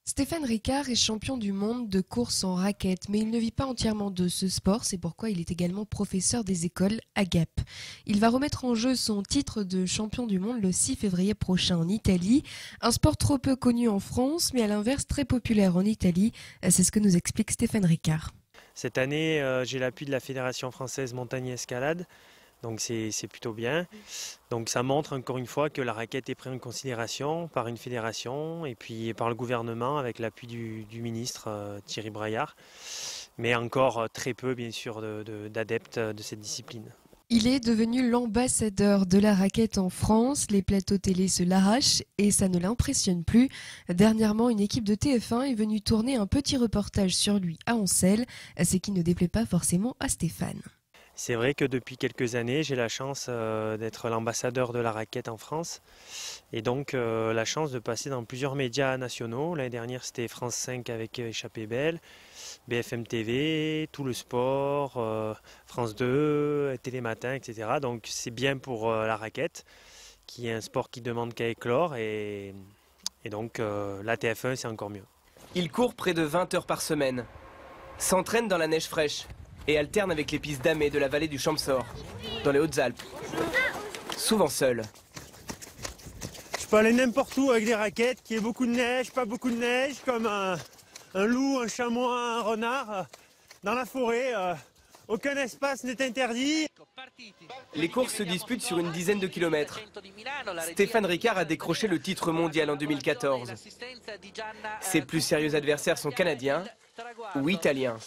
Stéphane Ricard est champion du monde de course en raquette, mais il ne vit pas entièrement de ce sport, c'est pourquoi il est également professeur des écoles à Gap. Il va remettre en jeu son titre de champion du monde le 6 février prochain en Italie, un sport trop peu connu en France, mais à l'inverse très populaire en Italie. C'est ce que nous explique Stéphane Ricard. Cette année, j'ai l'appui de la Fédération française montagne et escalade, donc c'est plutôt bien. Donc ça montre encore une fois que la raquette est prise en considération par une fédération et puis par le gouvernement avec l'appui du ministre Thierry Braillard, mais encore très peu bien sûr d'adeptes de cette discipline. Il est devenu l'ambassadeur de la raquette en France, les plateaux télé se l'arrachent et ça ne l'impressionne plus. Dernièrement, une équipe de TF1 est venue tourner un petit reportage sur lui à Ancel, ce qui ne déplaît pas forcément à Stéphane. C'est vrai que depuis quelques années, j'ai la chance d'être l'ambassadeur de la raquette en France et donc la chance de passer dans plusieurs médias nationaux. L'année dernière, c'était France 5 avec Échappée Belle, BFM TV, Tout le Sport, France 2, Télématin, etc. Donc c'est bien pour la raquette, qui est un sport qui demande qu'à éclore et donc la TF1, c'est encore mieux. Il court près de 20 heures par semaine, s'entraîne dans la neige fraîche et alterne avec les pistes damées de la vallée du Champsaur, dans les Hautes-Alpes. Souvent seul. Je peux aller n'importe où avec des raquettes, qu'il y ait beaucoup de neige, pas beaucoup de neige, comme un loup, un chamois, un renard, dans la forêt. Aucun espace n'est interdit. Les courses se disputent sur une dizaine de kilomètres. Stéphane Ricard a décroché le titre mondial en 2014. Ses plus sérieux adversaires sont canadiens ou italiens.